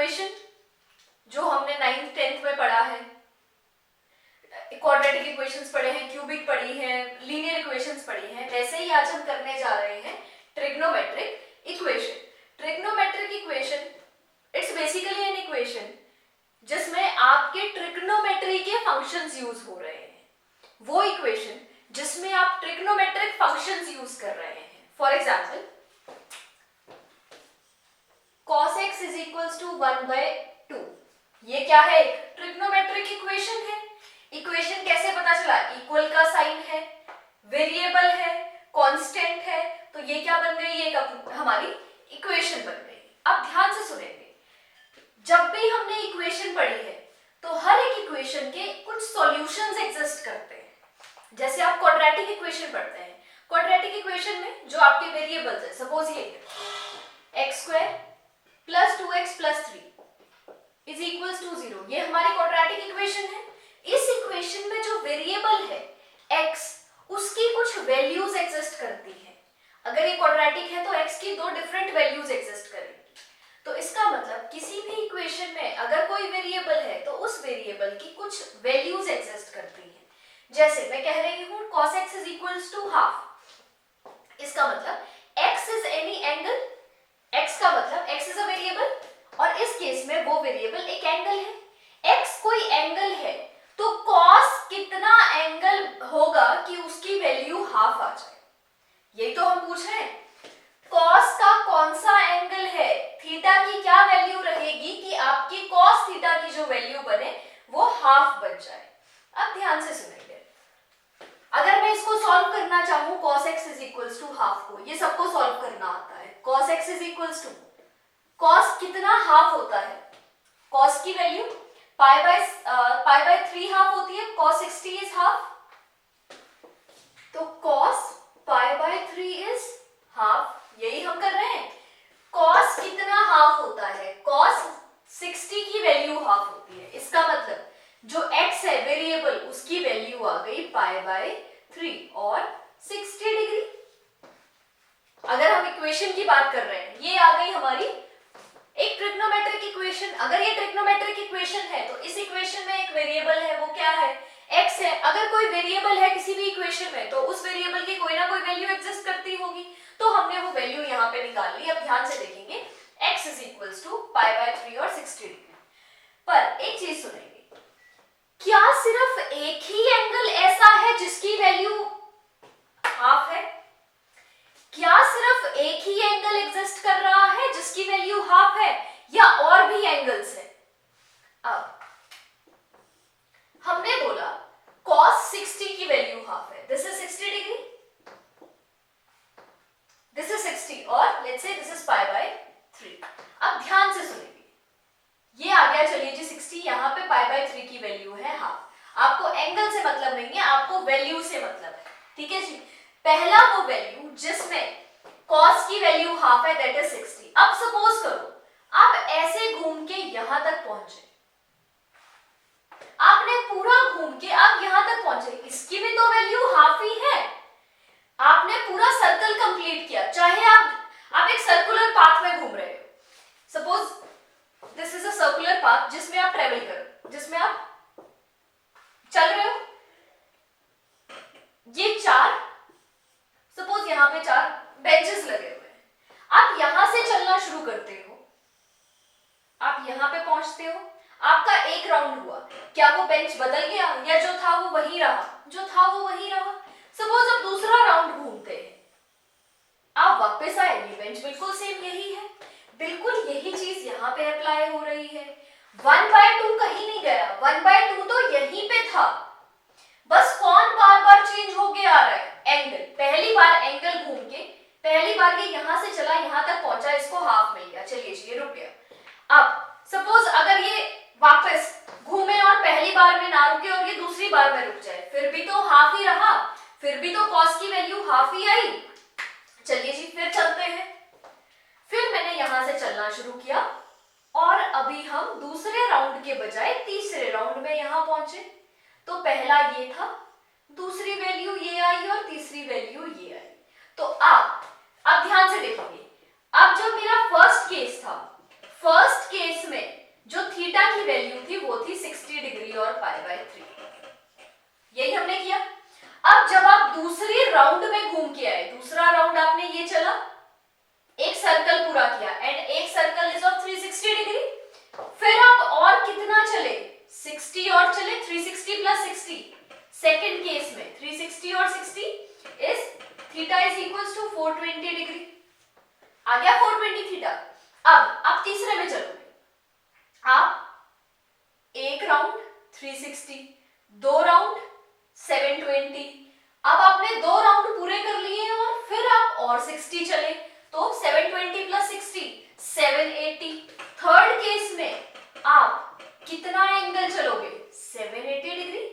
Equation जो हमने 9th 10th में पढ़ा है, क्वाड्रेटिक इक्वेशंस पढ़े हैं, क्यूबिक पढ़ी है, लीनियर इक्वेशंस पढ़ी हैं, वैसे ही आज हम करने जा रहे हैं trigonometric equation. Trigonometric equation it's basically an equation जिसमें आपके ट्रिग्नोमेट्री के फंक्शंस यूज हो रहे हैं, वो इक्वेशन जिसमें आप ट्रिग्नोमेट्रिक फंक्शंस यूज कर रहे हैं। For example cos x is equals to 1/2, ये क्या है? ट्रिग्नोमेट्रिक इक्वेशन है। इक्वेशन कैसे पता चला? इक्वल का साइन है, वेरिएबल है, कांस्टेंट है, तो ये क्या बन गई? एक हमारी इक्वेशन बन गई। अब ध्यान से सुनेंगे, जब भी हमने इक्वेशन पढ़ी है तो हर एक इक्वेशन के कुछ सॉल्यूशंस एग्जिस्ट करते हैं। जैसे आप क्वाड्रेटिक इक्वेशन पढ़ते हैं, क्वाड्रेटिक इक्वेशन में जो आपके वेरिएबल्स है, सपोज ये x² + 2x + 3 is equals to 0, ये हमारी क्वाड्रेटिक इक्वेशन है। इस इक्वेशन में जो वेरिएबल है x, उसकी कुछ वैल्यूज एग्जिस्ट करती है। अगर ये क्वाड्रेटिक है तो x की दो डिफरेंट वैल्यूज एग्जिस्ट करेंगी। तो इसका मतलब किसी भी इक्वेशन में अगर कोई वेरिएबल है तो उस वेरिएबल की कुछ वैल्यूज एग्जिस्ट करती है। जैसे मैं कह रही हूं cos x is equals to ½ इसका मतलब x is any angle, x का मतलब x is a variable और इस केस में वो वेरिएबल एक एंगल है। x कोई एंगल है तो cos कितना एंगल होगा कि उसकी वैल्यू ½ आ जाए, यही तो हम पूछ रहे हैं। cos का कौन सा एंगल है, थीटा की क्या वैल्यू रहेगी कि आपकी cos थीटा की जो वैल्यू बने वो ½ बन जाए। अब ध्यान से सुनेंगे, अगर मैं इसको सॉल्व करना चाहूं cos x is equals to ½ को, ये सबको सॉल्व करना आता है। cos x is equals to cos कितना ½ होता है? cos की वैल्यू π/3 होती है, cos 60 is ½ तो cos π/3 is ½ यही हम कर रहे हैं। cos कितना ½ होता है? cos 60 की वैल्यू ½ होती है। इसका मतलब जो x है वेरिएबल, उसकी वैल्यू आ गई π/3 और 60 डिग्री। अगर हम इक्वेशन की बात कर रहे हैं, ये आ गई हमारी एक ट्रिग्नोमेट्रिक इक्वेशन। अगर ये ट्रिग्नोमेट्रिक इक्वेशन है तो इस इक्वेशन में एक वेरिएबल है, वो क्या है? x है। अगर कोई वेरिएबल है किसी भी इक्वेशन में तो उस वेरिएबल की कोई ना कोई वैल्यू एग्जिस्ट करती होगी, तो हमने वो वैल्यू यहाँ पे निकाल ली। अब ध्यान से देखेंगे x is equals to π/3 और 60 डिग्री। पर एक चीज सुनेंगे, क्या सिर्फ एक ही एंगल ऐसा है जिसकी वैल्यू ½ है? क्या सिर्फ एक ही एंगल एग्जिस्ट कर रहा है जिसकी वैल्यू ½ है, या और भी एंगल्स है? अब हमने बोला cos 60 की वैल्यू ½ है, this is 60 degree, this is 60 और लेट्स से दिस इज π/3। अब ध्यान से सुनेंगे, ये आ गया, चलिए जी 60, यहाँ पे π/3 की वैल्यू है ½ आपको एंगल से मतलब नहीं है, आपको वैल्यू से मतलब है, ठीक है जी। पहला वो वैल्यू जिसमें cos की वैल्यू ½ है, दैट इज 60। अब सपोज करो आप ऐसे घूम के यहां तक पहुंचे, आपने पूरा घूम के आप यहां तक पहुंचे, इसकी भी तो वैल्यू ½ ही है। आपने पूरा सर्कल कंप्लीट किया, चाहे आप एक सर्कुलर पाथ में घूम रहे हो, suppose this is a circular path जिसमें आप ट्रेवल कर रहे हो, जिसमें आप चल रहे हो, ये सपोज यहाँ पे 4 बेंचेस लगे हुए हैं, आप यहां से चलना शुरू करते हो, आप यहां पे पहुंचते हो, आपका एक राउंड हुआ, क्या वो बेंच बदल गया या जो था वो वही रहा? जो था वो वही रहा। सपोज अब दूसरा राउंड घूमते हैं, आप वापस आए, ये बेंच बिल्कुल सेम यही है, बिल्कुल यही चीज यहाँ पे अप्लाई हो रही है। 1/2 कहीं नहीं गया, 1/2 तो यहीं पे था, बस कौन बार बार चेंज होके आ रहा है? एंगल। पहली बार एंगल घूम के, पहली बार ये यहां से चला यहां तक पहुंचा, इसको ½ मिल गया, चलिए ये रुक गया। अब सपोज अगर ये वापस घूमे और पहली बार में ना रुके और ये दूसरी बार में रुक जाए, फिर भी तो ½ ही रहा, फिर भी तो cos की वैल्यू ½ ही आई। चलिए जी फिर चलते हैं, फिर मैंने यहां से चलना शुरू किया और अभी हम दूसरे राउंड के बजाय तीसरे राउंड में यहां पहुंचे। तो पहला ये था, दूसरी वैल्यू ये आई और तीसरी वैल्यू ये आई। तो अब ध्यान से देखेंगे, अब जो मेरा फर्स्ट केस था, फर्स्ट केस में जो थीटा की वैल्यू थी वो थी 60 डिग्री और π/3, यही हमने किया। अब जब आप दूसरी राउंड में घूम के आए, दूसरा राउंड आपने ये चला, एक सर्कल पूरा किया एंड एक सर्कल इज ऑफ 360 डिग्री, फिर आप और कितना चले, 60 और चले, 360 प्लस 60। सेकेंड केस में 360 और 60 is theta is equals to 420 degree, आ गया 420 थीटा। अब आप तीसरे में चलोगे, आप एक राउंड 360, दो राउंड 720, अब आपने दो राउंड पूरे कर लिए और फिर आप और 60 चले, तो 720 प्लस 60 780। थर्ड केस में आप कितना एंगल चलोगे, 780 डिग्री।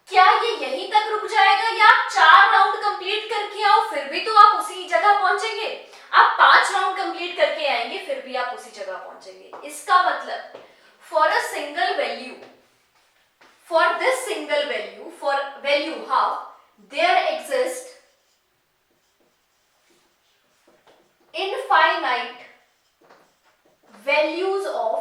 क्या ये यहीं तक रुक जाएगा या आप 4 राउंड कंप्लीट करके आओ फिर भी तो आप उसी जगह पहुंचेंगे, आप 5 राउंड कंप्लीट करके आएंगे फिर भी आप उसी जगह पहुंचेंगे। इसका मतलब for a single value, for this single value, for value half, there exist infinite values of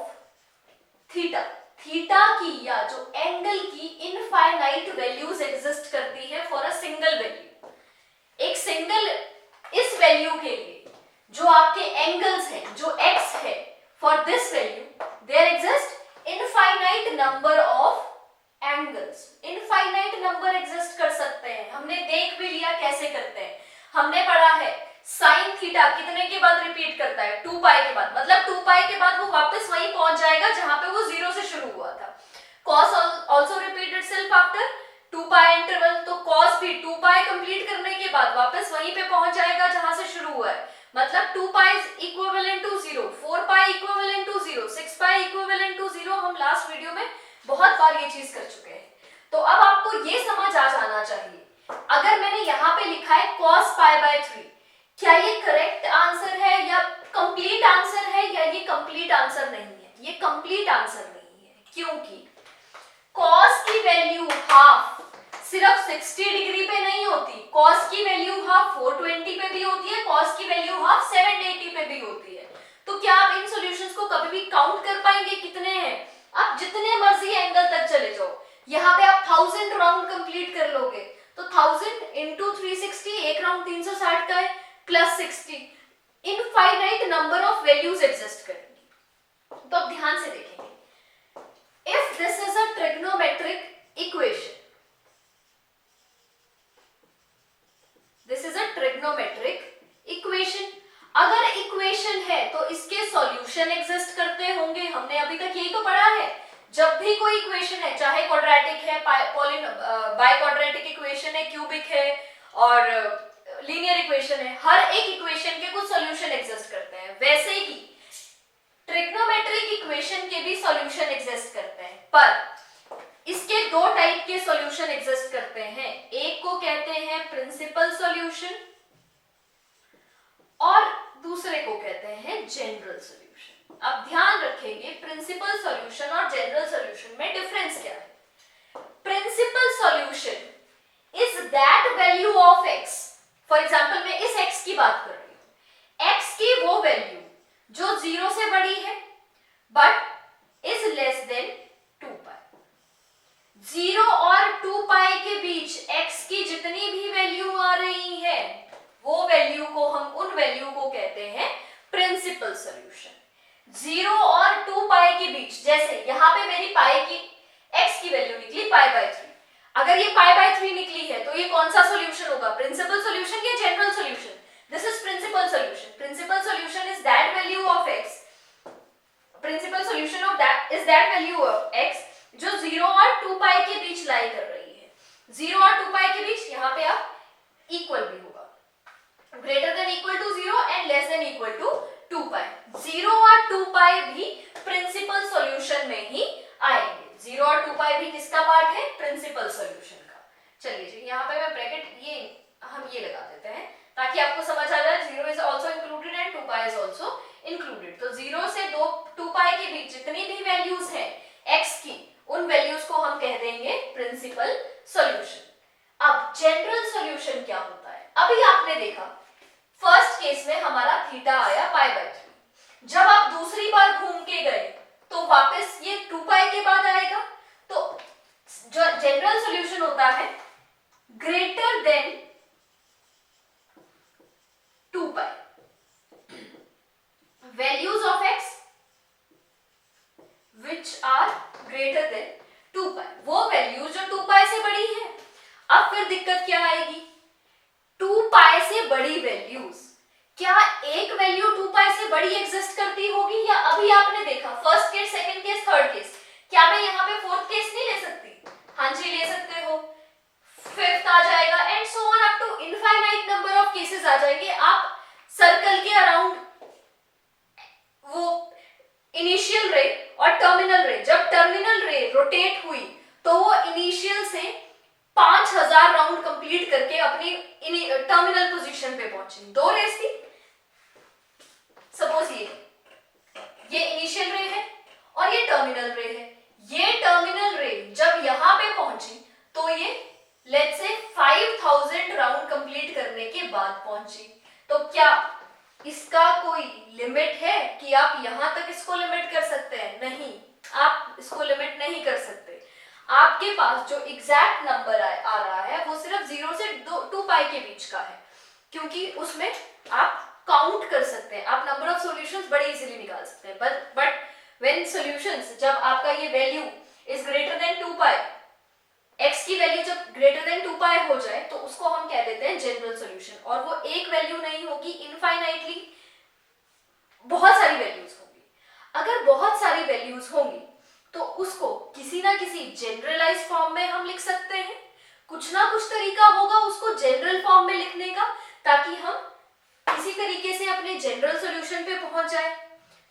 theta, theta की या जो एंगल की इनफाइनाइट वैल्यूज एग्जिस्ट करती है फॉर अ सिंगल वैल्यू। एक सिंगल इस वैल्यू के लिए जो आपके एंगल्स हैं, जो x है, for this value there exist infinite number of angles. Infinite number exist कर सकते हैं, हमने देख भी लिया कैसे करते हैं। हमने पढ़ा है साइन थीटा कितने के बाद रिपीट करता है, 2π के बाद, मतलब 2π के बाद वो वापस वहीं पहुंच जाएगा जहां पे वो 0 से शुरू हुआ था। cos also repeat itself after 2π interval, तो cos भी 2π कंप्लीट करने के बाद वापस वहीं पे पहुंच जाएगा जहां से शुरू हुआ है, मतलब 2π is equivalent to 0, 4π equivalent to 0, 6π equivalent to 0। हम लास्ट वीडियो में बहुत बार ये चीज कर चुके हैं। तो अब आपको ये समझ आ जाना चाहिए, अगर मैंने यहाँ पे लिखा है cos π/3, क्या ये करेक्ट आंसर है या कंप्लीट आंसर है, या ये कंप्लीट आंसर नहीं है? ये कंप्लीट आंसर नहीं है, क्योंकि cos की वैल्यू हाफ सिर्फ 60 डिग्री पे नहीं होती, cos की वैल्यू हाफ 420 पे भी होती है, cos की वैल्यू हाफ 780 पे भी होती है। तो क्या आप इन सॉल्यूशंस को कभी भी काउंट कर पाएंगे कितने हैं? आप जितने मर्जी एंगल तक चले जाओ, यहाँ पे आप 1000 राउंड कंप्लीट कर लोगे, तो 1000 इंटू 360, एक राउंड 360 का है, plus 60, infinite number of values exist करेंगी। तो अब ध्यान से देखेंगे, if this is a trigonometric equation, this is a trigonometric equation, अगर इक्वेशन है तो इसके सॉल्यूशन एग्जिस्ट करते होंगे, हमने अभी तक यही तो पढ़ा है। जब भी कोई इक्वेशन है, चाहे क्वाड्रेटिक है, बाय क्वाड्रेटिक इक्वेशन है, क्यूबिक है और लीनियर इक्वेशन है, हर एक इक्वेशन के कुछ सॉल्यूशन एग्जिस्ट करते हैं। वैसे ही ट्रिग्नोमेट्रिक इक्वेशन के भी सॉल्यूशन एग्जिस्ट करते हैं, पर इसके दो टाइप के सॉल्यूशन एग्जिस्ट करते हैं। एक को कहते हैं प्रिंसिपल सॉल्यूशन और दूसरे को कहते हैं जनरल सॉल्यूशन। अब ध्यान रखेंगे प्रिंसिपल सॉल्यूशन और जनरल सॉल्यूशन में डिफरेंस क्या है। Principal solution is that value of x, for example मैं इस x की बात कर रही हूं, x की वो वैल्यू जो 0 से बड़ी है बट इज लेस देन 2π। 0 और 2π के बीच x की जितनी भी वैल्यू आ रही है वो वैल्यू को हम उन वैल्यू को कहते हैं प्रिंसिपल सॉल्यूशन। 0 और 2π के बीच, जैसे यहां पे मेरी पाई की x की वैल्यू निकली π/3, अगर ये π/3 निकली है तो ये कौन सा सॉल्यूशन होगा, प्रिंसिपल सॉल्यूशन या general solution? This is principal solution. Principal solution is that value of x, principal solution of that is that value of x जो 0 और 2π के बीच लाई कर रही है। 0 और 2π के बीच यहाँ पे आप इक्वल भी होगा, greater than equal to 0 and less than equal to 2π। 0 और 2π भी प्रिंसिपल सॉल्यूशन में ही आएंगे। 0 और 2π भी किसका पार्ट है, प्रिंसिपल सॉल्यूशन का। चलिए जी, यहाँ पे मैं ब्रैकेट ये हम ये लगा देते हैं ताकि आपको समझ आ जाए 0 is also included and 2π is also included. तो 0 से 2π के बीच जितनी भी वैल्यूज हैं x की, उन वैल्यूज को हम कह देंगे प्रिंसिपल सॉल्यूशन। अब जनरल सॉल्यूशन क्या होता है? अभी आपने देखा फर्स्ट केस में हमारा थीटा आया π/3, जब आप दूसरी बार घूम के गए तो वापस ये 2 पाई के बाद आएगा। तो जो जनरल सॉल्यूशन होता है greater than 2 pi, values of x which are greater than 2 pi, वो वैल्यू जो 2 पाई से बड़ी है। अब फिर दिक्कत क्या आएगी, 2 पाई से बड़ी वैल्यूज, क्या एक वैल्यू 2 पाई से बड़ी एग्जिस्ट करती होगी, या अभी आपने देखा first case, second case, third case, क्या मैं यहाँ पे फोर्थ केस नहीं ले सकती? हाँ जी ले सकते हो, फिफ्थ आ जाएगा and so on up to infinite number of cases आ जाएंगे। आप सर्कल के अराउंड वो इनिशियल रे और टर्मिनल रे, जब टर्मिनल रे रोटेट हुई तो वो इनिशियल से 5000 राउंड कंप्लीट करके अपनी टर्मिनल पोजीशन पे पहुंची। 2 रेस थी, सपोज ये इनिशियल रे है और ये टर्मिनल रे है। ये टर्मिनल रे जब यहां पे पहुंची तो ये लेट्स से 5000 राउंड कंप्लीट करने के बाद पहुंची। तो क्या इसका कोई लिमिट है कि आप यहां तक इसको लिमिट कर सकते हैं? नहीं, आप इसको लिमिट नहीं कर सकते। आपके पास जो एग्जैक्ट नंबर आ रहा है वो सिर्फ 0 से 2 पाई के बीच का है, क्योंकि उसमें आप काउंट कर सकते हैं, आप नंबर ऑफ सॉल्यूशंस बड़े इजीली निकाल सकते हैं। बट व्हेन सॉल्यूशंस, जब आपका ये value is greater than 2 pi, x की वैल्यू जब ग्रेटर देन 2 पाई हो जाए तो उसको हम कह देते हैं जनरल सॉल्यूशन। और वो एक वैल्यू नहीं होगी, इनफाइनाइटली बहुत सारी वैल्यूज होंगी। अगर बहुत सारी वैल्यूज होंगी तो उसको किसी ना किसी जनरलाइज फॉर्म में हम लिख सकते हैं। कुछ ना कुछ तरीका होगा उसको जनरल फॉर्म में लिखने का, ताकि हम किसी तरीके से अपने जनरल सॉल्यूशन पे पहुंच जाए।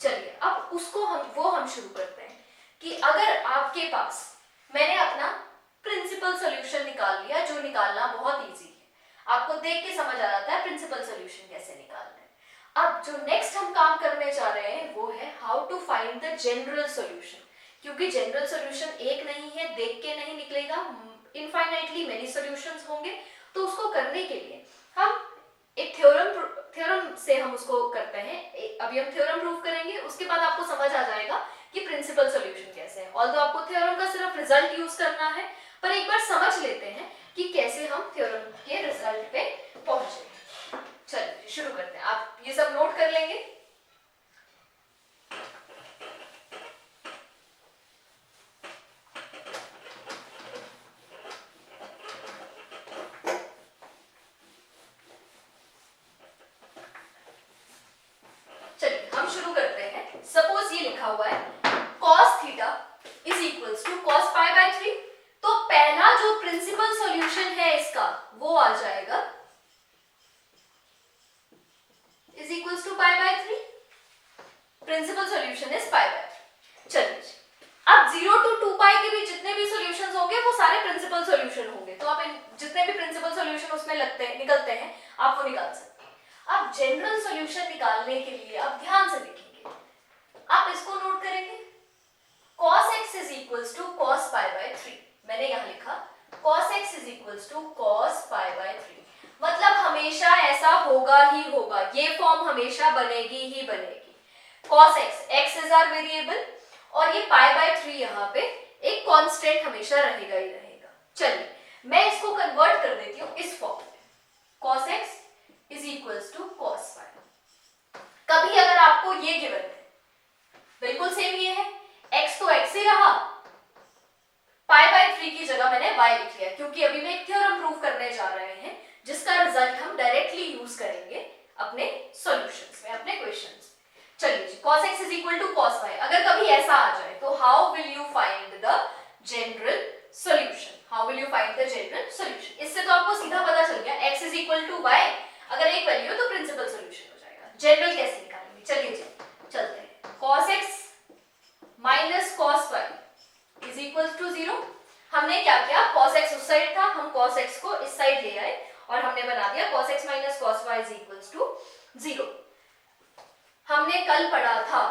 चलिए अब उसको हम शुरू करते हैं कि अगर आपके पास, मैंने अपना प्रिंसिपल सॉल्यूशन निकाल लिया, जो निकालना बहुत इजी है, आपको देख के समझ आ जाता है प्रिंसिपल सॉल्यूशन कैसे निकालना है। अब जो नेक्स्ट हम काम करने जा रहे हैं वो है how to find the general solution, क्योंकि जनरल सॉल्यूशन एक नहीं है, देख के नहीं निकलेगा, इनफाइनाइटली मेनी सॉल्यूशंस होंगे। तो उसको करने के लिए हम एक थ्योरम से हम उसको करते हैं। अभी हम थ्योरम प्रूव करेंगे, उसके बाद आपको समझ आ जाएगा कि प्रिंसिपल सॉल्यूशन कैसे है। ऑल्दो आपको थ्योरम का सिर्फ रिजल्ट यूज करना है, पर एक बार समझ लेते हैं कि कैसे हम थ्योरम के रिजल्ट पे पहुंचे। चलिए शुरू करते हैं, आप ये सब नोट कर लेंगे। चलिए हम शुरू करते हैं। सपोज ये लिखा हुआ है cos theta is equals to cos pi by 3। तो पहला जो प्रिंसिपल सॉल्यूशन है इसका वो आ जाएगा is equals to pi by 3। Principal solution is pi by 3। चलिए अब 0 to 2 पाई के भी जितने भी सॉल्यूशंस होंगे वो सारे प्रिंसिपल सॉल्यूशन होंगे। तो आप जितने भी प्रिंसिपल सॉल्यूशन उसमें निकलते हैं आप वो निकाल सकते हैं। अब जनरल सॉल्यूशन निकालने के लिए आप ध्यान से देखेंगे, आप इसको नोट करेंगे cos x is equals to cos pi by 3। मैंने यहां लिखा cos x is equals to cos pi by 3, मतलब हमेशा ऐसा होगा ही होगा, ये फॉर्म हमेशा बनेगी ही बनेगी। cos x is our variable और ये pi by 3 यहाँ पे एक कांस्टेंट हमेशा रहेगा ही रहेगा। चलिए मैं इसको कन्वर्ट कर देती हूँ इस फॉर्म में, cos x is equals to cos pi। कभी अगर आपको ये गिवन है, बिल्कुल सेम ये है, x तो x ही रहा, पाई बाय 3 की जगह मैंने y लिख लिया, क्योंकि अभी मैं एक थ्योरम प्रूव करने जा रहे हैं जिसका रिजल्ट हम डायरेक्टली यूज करेंगे अपने सॉल्यूशंस में, अपने क्वेश्चंस। चलिए जी, cos x is equal to cos y। अगर कभी ऐसा आ जाए तो how will you find the general solution? How will you find the general solution? इससे तो आपको सीधा पता चल गया x is equal to y, अगर एक वैल्यू है तो प्रिंसिपल सॉल्यूशन हो जाएगा। जनरल कैसे निकालेंगे? चलिए जी चलते हैं। cos x minus cos y is equal to 0। हमने क्या किया, cos x उस साइड था, हम cos x को इस साइड ले आए और हमने बना दिया cos x minus cos y is equal to 0। हमने कल पढ़ा था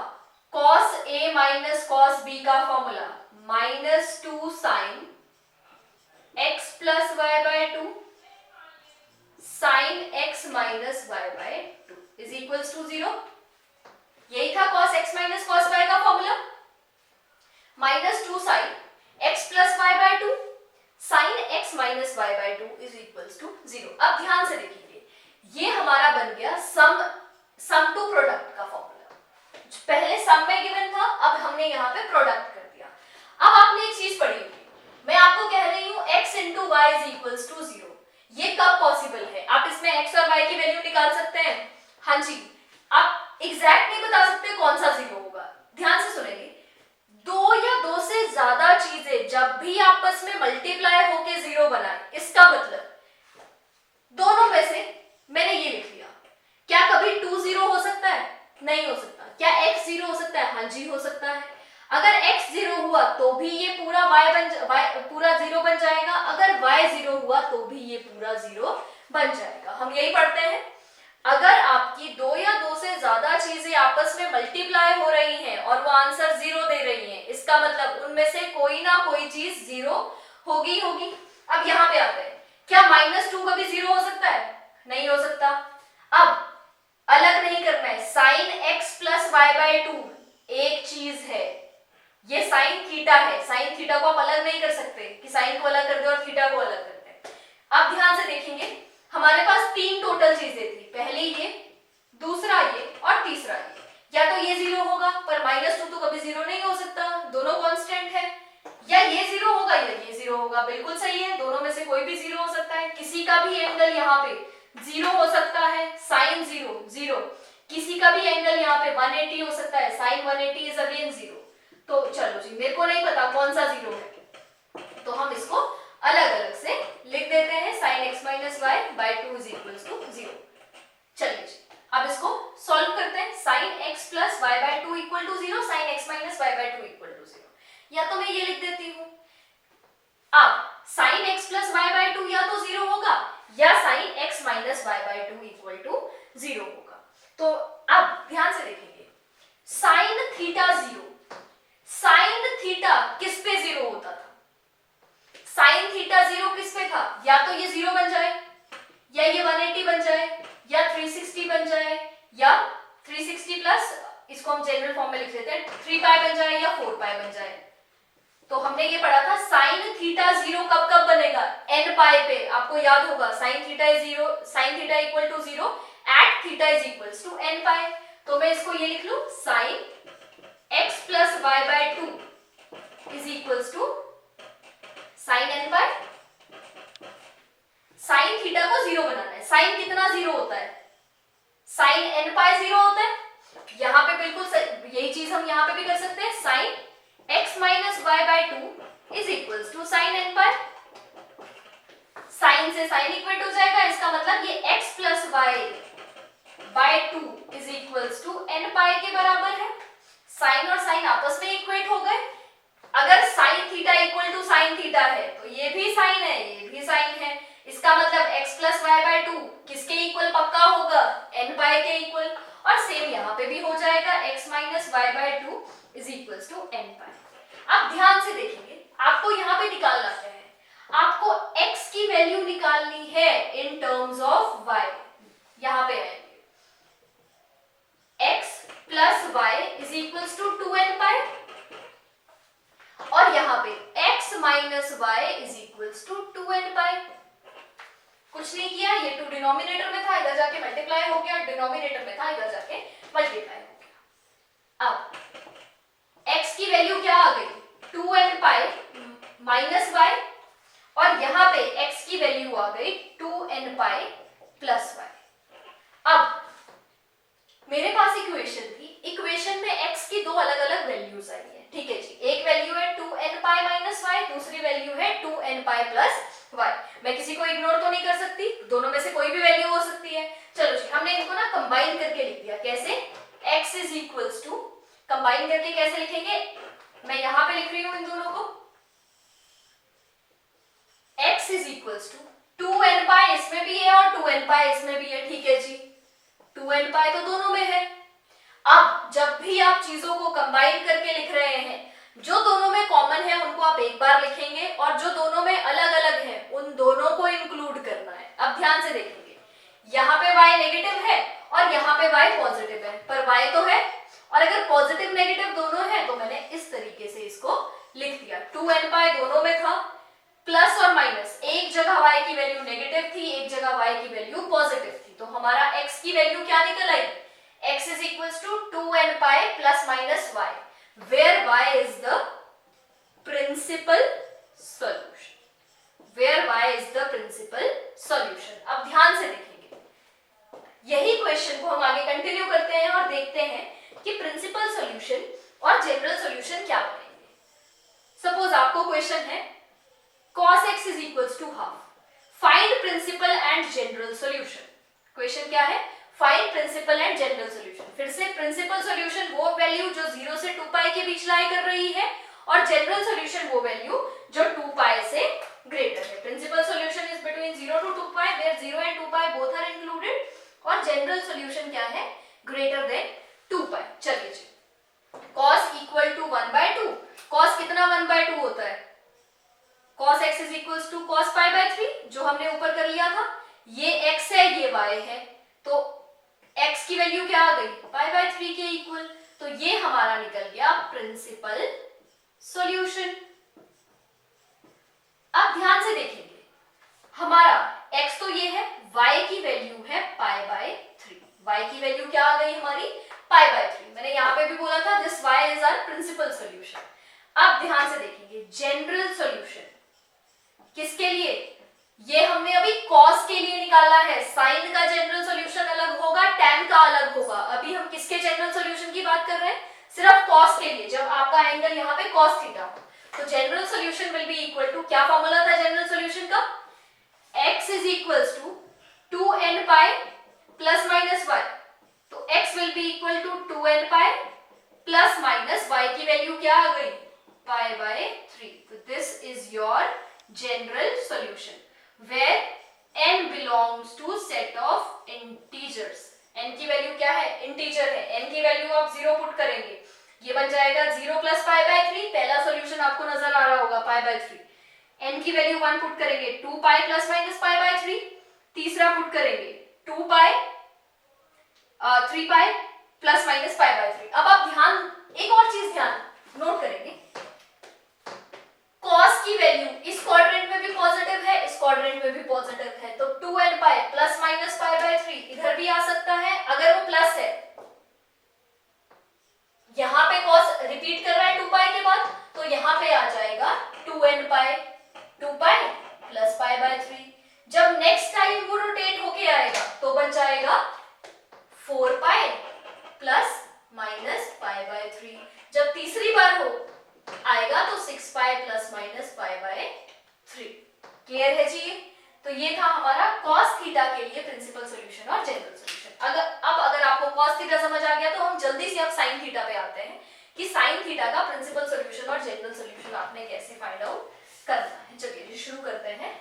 cos a minus cos b का formula -2 sin x plus y by 2 sin x minus y by 2 is equal to 0। यही था cos x minus cos y का formula. Minus 2 sin x plus y by 2 sin x minus y by 2 is equals to 0। अब ध्यान से देखिए, ये हमारा बन गया सम टू प्रोडक्ट का फॉर्मूला। पहले सम में गिवन था, अब हमने यहाँ पे प्रोडक्ट कर दिया। अब आपने एक चीज पढ़ी होगी, मैं आपको कह रही हूँ x into y is equals to 0। ये कब पॉसिबल है? आप इसमें x और y की वैल्यू निकाल सकते हैं। हाँ जी, आप एग्जैक्ट नहीं बता सकते कौन सा 0 होगा। ध्यान से सुनेंगे, दो या दो से ज्यादा चीजें जब भी आपस में मल्टीप्लाई होके 0 बनाए, इसका मतलब दोनों में से मैंने ये लिख लिया। क्या कभी 2 0 हो सकता है? नहीं हो सकता। क्या x 0 हो सकता है? हाँ जी हो सकता है। अगर x 0 हुआ तो भी ये पूरा पूरा 0 बन जाएगा, अगर y 0 हुआ तो भी ये पूरा 0 बन जाएगा। हम यही पढ़ते हैं, अगर आपकी दो या दो से ज्यादा चीजें आपस में मल्टीप्लाई हो रही हैं और वो आंसर 0 दे रही हैं, इसका मतलब उनमें से कोई ना कोई चीज 0 होगी। अब यहाँ पे आते हैं, क्या -2 कभी 0 हो सकता है? नहीं हो सकता। अब अलग नहीं करना है, sin x plus y by 2 एक चीज है, ये sin थीटा है। sin थीटा को आप अलग नहीं कर सकते कि sin को अलग कर दे और थीटा को अलग कर दे। अब ध्यान से देखेंगे, हमारे पास 3 टोटल चीजें थी, पहली ये, दूसरा ये और तीसरा ये। या तो ये 0 होगा, पर -2 तो कभी 0 नहीं हो सकता, दोनों कांस्टेंट है। या ये 0 होगा या ये 0 होगा, बिल्कुल सही है, दोनों में से कोई भी 0 हो सकता है। किसी का भी एंगल यहाँ पे 0 हो सकता है, sin 0 0। किसी का भी एंगल यहाँ पे 180 हो सकता है, sin 180 इज अगेन 0। तो चलो जी, मेरे को नहीं पता कौन सा 0 है, तो हम इसको अलग अलग से लिख देते हैं, sin x minus y by 2 is equals to 0। चलिए जी, अब इसको सॉल्व करते हैं। sin x plus y by 2 equal to 0, sin x minus y by 2 equal to 0। या तो मैं ये लिख देती हूँ, अब sin x plus y by 2 या तो 0 होगा या sin x minus y by 2 equal to 0 होगा। तो अब ध्यान से देखेंगे, sin थीटा 0, sin थीटा किस पे 0 होता था? sin थीटा 0 किस पे था? या तो ये 0 बन जाए, या ये 180 बन जाए, या 360 बन जाए, या 360 प्लस इसको हम जनरल फॉर्म में लिख देते हैं 3 पाई बन जाए या 4 पाई बन जाए। तो हमने ये पढ़ा था sin थीटा 0 कब कब बनेगा? n पाई पे। आपको याद होगा sin theta is 0, sin theta equal to 0 at theta is equals to n pi. तो मैं इसको ये लिख लूं, sin x plus y by 2 is equals to sin n pi. sin theta को 0 बनाना है। sin कितना 0 होता है? sin n पाई 0 होता है। यहाँ पे बिल्कुल यही चीज हम यहाँ पे भी कर सकते हैं, sin x minus y by 2 is equals to sin n pi. sin से sin इक्वल हो जाएगा, इसका मतलब ये x plus y by 2 is equals to n pi के बराबर है। sin और sin आपस में इक्वेट हो गए। अगर sin theta equal to sin theta है तो ये भी sin है, ये भी sin है। इसका मतलब x प्लस y बाय 2 किसके इक्वल पक्का होगा? n पाई के इक्वल। और सेम यहाँ पे भी हो जाएगा, x minus y by 2 is equals to n pi. अब ध्यान से देखेंगे, आपको यहाँ पे निकालना क्या है? आपको x की वैल्यू निकालनी है इन टर्म्स ऑफ y। यहाँ पे आएंगे, x plus y is equals to 2n pi, और यहाँ पे x minus y is equals to 2n pi. कुछ नहीं किया, ये 2 डिनोमिनेटर में था, इधर जाके मल्टीप्लाई हो गया, डिनोमिनेटर में था, इधर जाके मल्टीप्लाई हो गया। अब x की वैल्यू क्या आ गई? 2n पाई माइनस y, और यहाँ पे x की वैल्यू आ गई 2n पाई प्लस y। अब मेरे पास इक्वेशन थी, इक्वेशन में x की दो अलग अलग वैल्यूज आई है, ठीक है जी। एक वैल्यू है 2n पाई माइनस y, दूसरी वैल्यू है 2n पाई प्लस y। मैं किसी को इग्नोर तो नहीं कर सकती, दोनों में से कोई भी वैल्यू हो सकती है। चलो जी, हमने इनको ना कंबाइन करके लिख दिया। कैसे? x is equals to, combine करके कैसे लिखेंगे? मैं यहां पे लिख रही हूं इन दोनों को, x is equals to 2n pi इसमें भी है और 2n पाई इसमें भी है, ठीक है जी। 2n पाई तो दोनों में है। अब जब भी आप चीजों को कंबाइन करके लिख रहे हैं, जो दोनों में कॉमन है उनको आप एक बार लिखेंगे, और जो दोनों में अलग अलग है उन दोनों को इंक्लूड करना है। अब ध्यान से देखेंगे, यहाँ पे y नेगेटिव है और यहाँ पे y पॉजिटिव है, पर y तो है और अगर पॉजिटिव नेगेटिव दोनों है तो मैंने इस तरीके से इसको लिख दिया। 2n पाई दोनों में था, प्लस और माइनस, एक जगह y की वैल्यू नेगेटिव थी, एक जगह y की वैल्यू पॉजिटिव थी, तो हमारा x की वैल्यू क्या निकल आई, x is equals to 2n pi plus minus y, where y is the principal solution, where y is the principal solution। अब ध्यान से देखेंगे, यही क्वेश्चन को हम आगे कंटिन्यू करते हैं और देखते हैं कि प्रिंसिपल सॉल्यूशन और जनरल सॉल्यूशन क्या बनेंगे। सपोज आपको क्वेश्चन है cos x is equals to half, find principal and general solution। क्वेश्चन क्या है, find principal and general solution. फिर से प्रिंसिपल सॉल्यूशन वो वैल्यू जो 0 से 2 पाई के बीच लाई कर रही है, और जनरल सॉल्यूशन वो वैल्यू जो 2 पाई से ग्रेटर है। Principal solution is between 0 to 2 pi, where 0 and 2 pi both are included, और जनरल सॉल्यूशन क्या है, ग्रेटर देन 2 पाई। चलिए जी, cos इक्वल टू 1/2, cos कितना 1/2 होता है, cos x is equals to cos pi by 3, जो हमने ऊपर कर लिया था। ये x है, ये y है, तो x की वैल्यू क्या आ गई, pi by 3 के इक्वल, तो ये हमारा निकल गया प्रिंसिपल सॉल्यूशन। अब ध्यान से देखेंगे, हमारा x तो ये है, y की वैल्यू है pi by 3, y की वैल्यू क्या आ गई हमारी, pi by 3। मैंने यहां पे भी बोला था this y is our principal solution. अब ध्यान से देखेंगे, जनरल सॉल्यूशन किसके लिए, ये हमने अभी cos के लिए निकाला है, sin का जनरल सॉल्यूशन अलग होगा, tan का अलग होगा। अभी हम किसके जनरल सॉल्यूशन की बात कर रहे हैं, सिर्फ cos के लिए, जब आपका एंगल यहाँ पे cos थीटा हो, तो general solution will be equal to, क्या फॉर्मूला था जनरल सॉल्यूशन का, x is equals to 2n pi plus minus y, तो x will be equal to 2n pi plus minus y की value क्या आ गई, pi by 3। तो this is your general solution where n belongs to set of integers। n की value क्या है, integer है, n की वैल्यू आप 0 पुट करेंगे, ये बन जाएगा 0 प्लस पाई बाय 3, पहला सॉल्यूशन आपको नजर आ रहा होगा पाई बाय 3। n की वैल्यू 1 पुट करेंगे, 2 पाई प्लस माइनस पाई बाय 3, तीसरा पुट करेंगे 2 पाई 3 पाई प्लस माइनस पाई बाय 3। अब आप ध्यान, एक और चीज ध्यान नोट करेंगे, cos की वैल्यू इस क्वाड्रेंट में भी पॉजिटिव है, इस क्वाड्रेंट में भी पॉजिटिव है, तो 2n pi plus minus pi by 3 इधर भी आ सकता है। अगर वो प्लस है, यहां पे cos रिपीट कर रहा है 2 पाई के बाद, तो यहां पे आ जाएगा 2n pi 2 pi plus pi by 3। जब नेक्स्ट टाइम वो रोटेट होके आएगा तो बन जाएगा 4 पाई प्लस माइनस पाई बाय 3। जब तीसरी बार हो आएगा तो 6 पाई plus minus pi by 3। Clear है जी। तो ये था हमारा cos थीटा के लिए प्रिंसिपल सॉल्यूशन और जनरल सॉल्यूशन। अगर आपको cos थीटा समझ आ गया तो हम जल्दी से अब sin थीटा पे आते हैं कि sin थीटा का प्रिंसिपल सॉल्यूशन और जनरल सॉल्यूशन आपने कैसे फाइंड आउट करना है। चलिए जी शुरू करते हैं।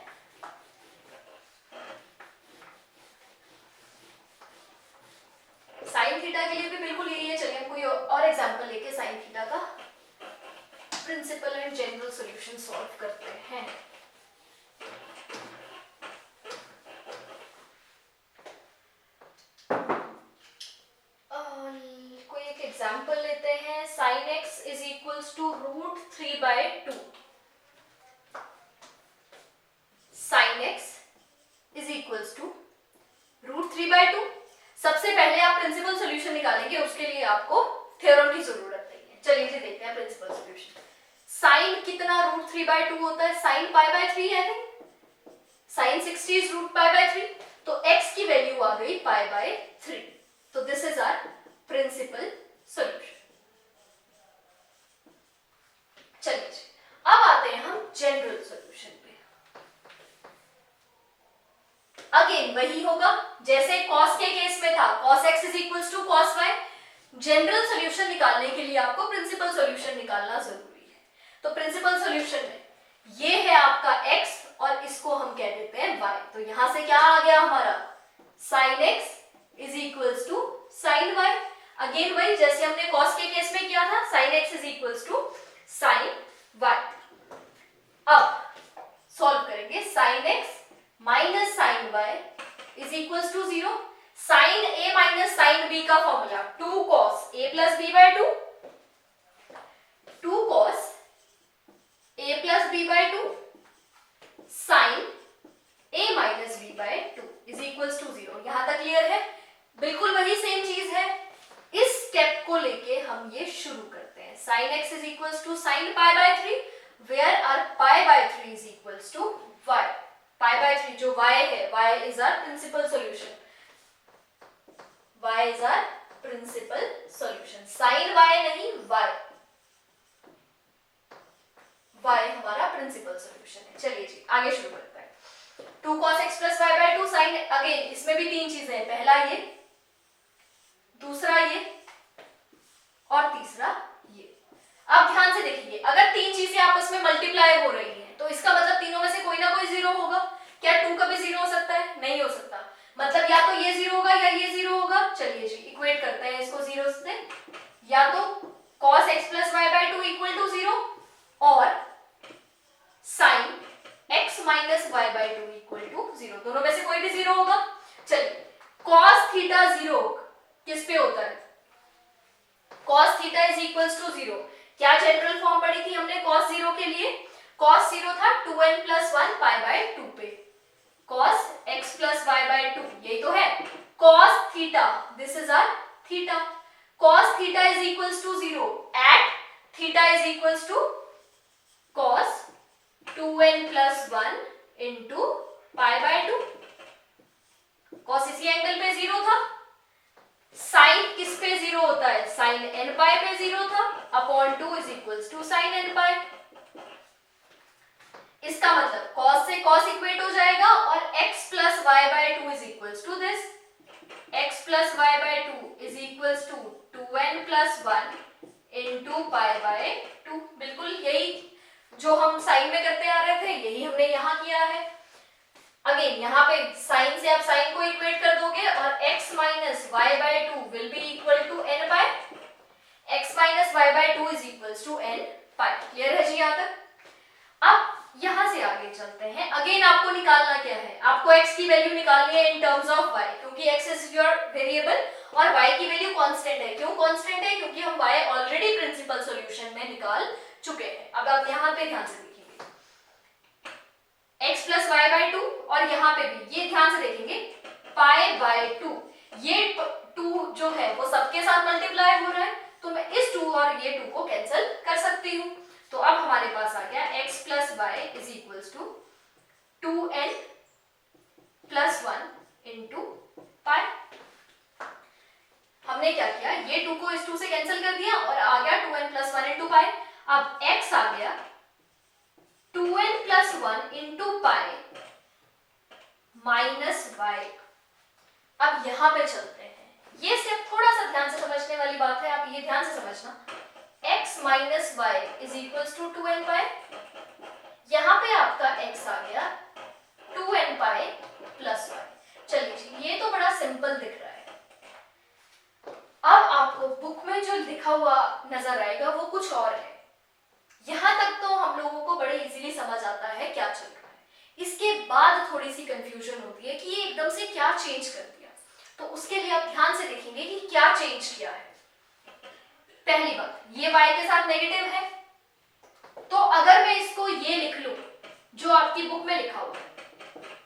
sin थीटा के लिए भी बिल्कुल यही है। चलिए हम कोई और एग्जांपल लेके sin थीटा का principal and general solution solve करते हैं। कोई एक एग्जांपल लेते हैं। sin x is equals to √3/2। sin x is equals to √3/2। सबसे पहले आप प्रिंसिपल सॉल्यूशन निकालेंगे, उसके लिए आपको थ्योरम की जरूरत नहीं है। चलिए जी देखते हैं प्रिंसिपल सॉल्यूशन। साइन कितना √3/2 होता है, साइन π/3 है, साइन 60 इज √π/3, तो x की वैल्यू आ गई π/3। तो this is our principal solution. चलिए अब आते हैं हम जनरल सॉल्यूशन पे। अगेन वही होगा जैसे cos के केस में था, cos x is equals to cos y। General solution निकालने के लिए आपको प्रिंसिपल सॉल्यूशन निकालना जरूरी है। तो प्रिंसिपल सॉल्यूशन में ये है आपका x और इसको हम कह देते हैं y। तो यहां से क्या आ गया हमारा sin x is equals to sin y। Again वही जैसे हमने cos के केस में किया था, sin x is equals to sin y। अब सॉल्व करेंगे। sin x minus sin y is equals to 0। Sine A minus sine B का formula 2 cos a plus B by 2, 2 cos a plus B by 2 sine a minus B by 2 is equals to 0। यहां तक clear है? बिल्कुल वही same चीज है। इस step को लेके हम ये शुरू करते हैं। sin x is equals to sin pi by 3 where are pi by 3 is equals to y। Pi by 3 जो y है, y is our principal solution, y is our principal solution. sin y नहीं, y हमारा principal solution है। चलिए जी आगे शुरू करते हैं। 2 cos x plus y by 2 sin, again इसमें भी तीन चीजें हैं, पहला ये, दूसरा ये और तीसरा ये। अब ध्यान से देखिए, अगर तीन चीजें आपस में मल्टीप्लाई हो रही हैं तो इसका मतलब तीनों में से कोई ना कोई जीरो होगा। क्या 2 कभी जीरो हो सकता है? नहीं हो सकता। मतलब या तो ये जीरो होगा या ये जीरो होगा। चलिए जी इक्वेट करते हैं इसको जीरो से। या तो cos x plus y by 2 equal to 0 और sin x minus y by 2 equal to 0। दोनों में से कोई भी जीरो होगा। चलिए cos थीटा 0 किस पे होता है? cos theta is equals to 0। क्या जनरल फॉर्म पढ़ी थी हमने cos 0 के लिए? cos 0 था 2n प्लस 1 पाई बाय 2 पे। cos x plus y by 2 यही तो है। cos theta, this is our theta. cos theta is equals to 0 at theta is equals to cos 2n plus 1 into pi by 2। cos इसी angle पे 0 था। Sign किस पे 0 होता है? साइन n पाई पे 0 था, upon 2 is equals to sine n pi. इसका मतलब cos से cos इक्वेट हो जाएगा और x plus y by 2 is equals to this. x plus y by 2 is equals to 2n plus 1 into pi by 2। बिल्कुल यही जो हम साइन में करते आ रहे थे, यही हमने यहाँ किया है। अगेन यहाँ पे साइन से आप साइन को इक्वेट कर दोगे और x minus y by 2 will be equal to n pi. x minus y by 2 is equals to n pi. Clear है जी यहाँ तक? अब यहाँ से आगे चलते हैं। अगेन आपको निकालना क्या है? आपको x की वैल्यू निकालनी है इन टर्म्स ऑफ y, क्योंकि x इज योर वेरिएबल और y की वैल्यू कांस्टेंट है। क्यों कांस्टेंट है? क्योंकि हम y ऑलरेडी प्रिंसिपल सॉल्यूशन में निकाल चुके हैं। अब आप यहाँ पे ध्यान से x प्लस वाई बाय 2 और यहाँ पे भी ये ध्यान से देखेंगे पाई बाय 2। ये 2 जो है वो सबके साथ मल्टीप्लाई हो रहा है, तो मैं इस 2 और ये 2 को कैंसिल कर सकती हूँ। तो अब हमारे पास आ गया x plus y is equals to 2n plus 1 into pi. हमने क्या किया? ये 2 को इस 2 से कैंसिल कर दिया और आ गया 2n प्लस 1 इंटू पाई। अब x आ गया 2n plus 1 into pi minus y. अब यहां पे चलते हैं। ये स्टेप थोड़ा सा ध्यान से समझने वाली बात है, आप ये ध्यान से समझना। x minus y is equals to 2n pi. यहां पे आपका x आ गया 2n पाई प्लस वाई। चलिए जी ये तो बड़ा सिंपल दिख रहा है। अब आपको बुक में जो लिखा हुआ नजर आएगा वो कुछ और है। यहां तक तो हम लोगों को बड़े इजीली समझ आता है क्या चल रहा है। इसके बाद थोड़ी सी कंफ्यूजन होती है कि ये एकदम से क्या चेंज कर दिया। तो उसके लिए आप ध्यान से देखेंगे कि क्या चेंज किया है। पहली बात, ये y के साथ नेगेटिव है, तो अगर मैं इसको ये लिख लूं जो आपकी बुक में लिखा हुआ है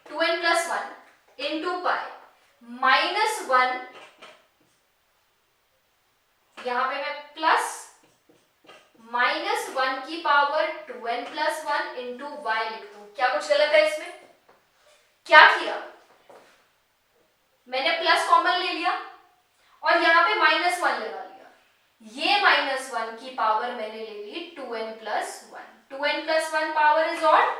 2n plus 1 into pi minus 1, यहां पे मैं प्लस माइनस 1 की power 2n plus 1 into Y लिख दूं। क्या कुछ गलत है इसमें? क्या किया मैंने? प्लस कॉमन ले लिया और यहां पे माइनस 1 लगा लिया। ये माइनस 1 की पावर मैंने ले ली 2n plus 1। 2n plus 1 power is odd,